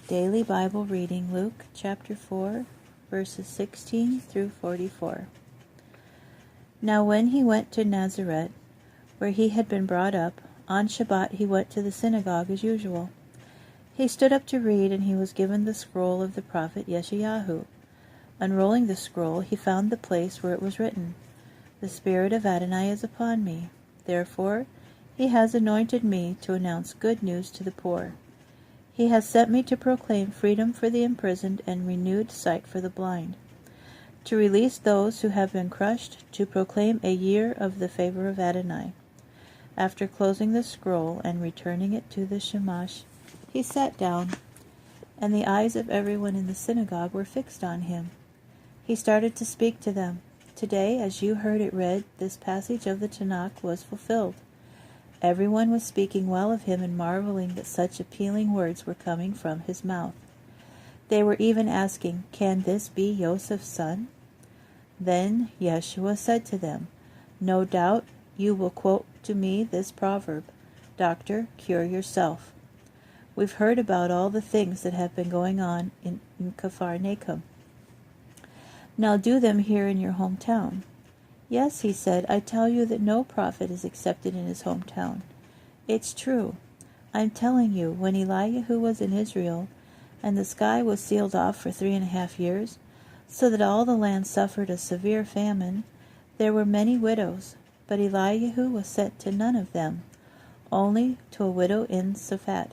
Daily Bible reading, Luke chapter 4, verses 16 through 44. Now when he went to Nazareth, where he had been brought up, on Shabbat he went to the synagogue as usual. He stood up to read, and he was given the scroll of the prophet Yeshayahu. Unrolling the scroll, he found the place where it was written, "The Spirit of Adonai is upon me. Therefore he has anointed me to announce good news to the poor. He has sent me to proclaim freedom for the imprisoned and renewed sight for the blind, to release those who have been crushed, to proclaim a year of the favor of Adonai." After closing the scroll and returning it to the Shamash, he sat down, and the eyes of everyone in the synagogue were fixed on him. He started to speak to them. "Today, as you heard it read, this passage of the Tanakh was fulfilled." Everyone was speaking well of him and marveling that such appealing words were coming from his mouth. They were even asking, "Can this be Joseph's son?" Then Yeshua said to them, "No doubt you will quote to me this proverb, 'Doctor, cure yourself.' We've heard about all the things that have been going on in Capharnaum. Now do them here in your hometown." "Yes," he said, "I tell you that no prophet is accepted in his hometown." "It's true. I'm telling you, when Eliyahu was in Israel, and the sky was sealed off for 3.5 years, so that all the land suffered a severe famine, there were many widows, but Eliyahu was sent to none of them, only to a widow in Saphat,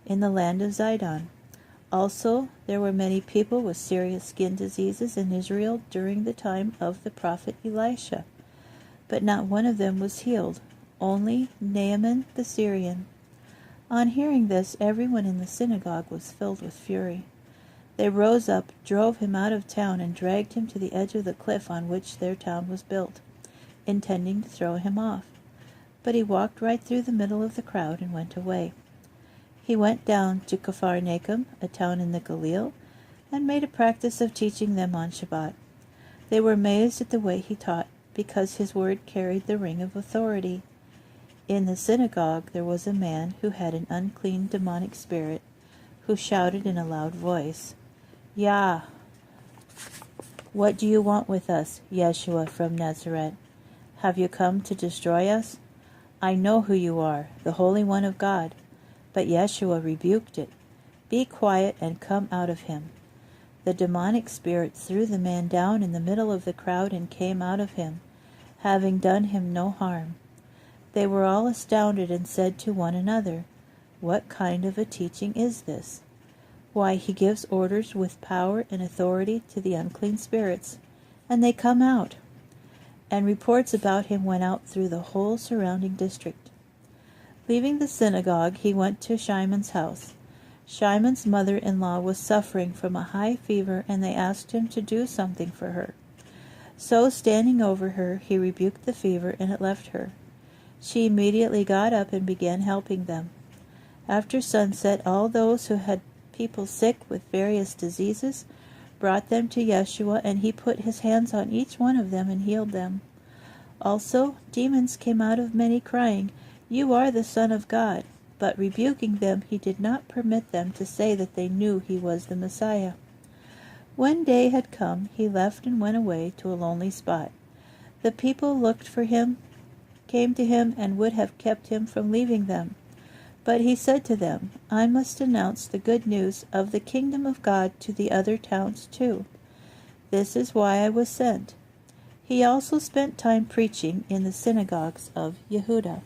in the land of Zidon. Also, there were many people with serious skin diseases in Israel during the time of the prophet Elisha, but not one of them was healed, only Naaman the Syrian." On hearing this, everyone in the synagogue was filled with fury. They rose up, drove him out of town, and dragged him to the edge of the cliff on which their town was built, intending to throw him off. But he walked right through the middle of the crowd and went away. He went down to Capharnaum, a town in the Galilee, and made a practice of teaching them on Shabbat. They were amazed at the way he taught, because his word carried the ring of authority. In the synagogue there was a man who had an unclean demonic spirit, who shouted in a loud voice, "Yah! What do you want with us, Yeshua from Nazareth? Have you come to destroy us? I know who you are, the Holy One of God." But Yeshua rebuked it. "Be quiet and come out of him." The demonic spirit threw the man down in the middle of the crowd and came out of him, having done him no harm. They were all astounded and said to one another, "What kind of a teaching is this? Why, he gives orders with power and authority to the unclean spirits, and they come out." And reports about him went out through the whole surrounding district. Leaving the synagogue, he went to Shimon's house. Shimon's mother-in-law was suffering from a high fever, and they asked him to do something for her. So, standing over her, he rebuked the fever, and it left her. She immediately got up and began helping them. After sunset, all those who had people sick with various diseases brought them to Yeshua, and he put his hands on each one of them and healed them. Also, demons came out of many, crying, "You are the Son of God." But rebuking them, he did not permit them to say that they knew he was the Messiah. When day had come, he left and went away to a lonely spot. The people looked for him, came to him, and would have kept him from leaving them. But he said to them, "I must announce the good news of the kingdom of God to the other towns too. This is why I was sent." He also spent time preaching in the synagogues of Yehudah.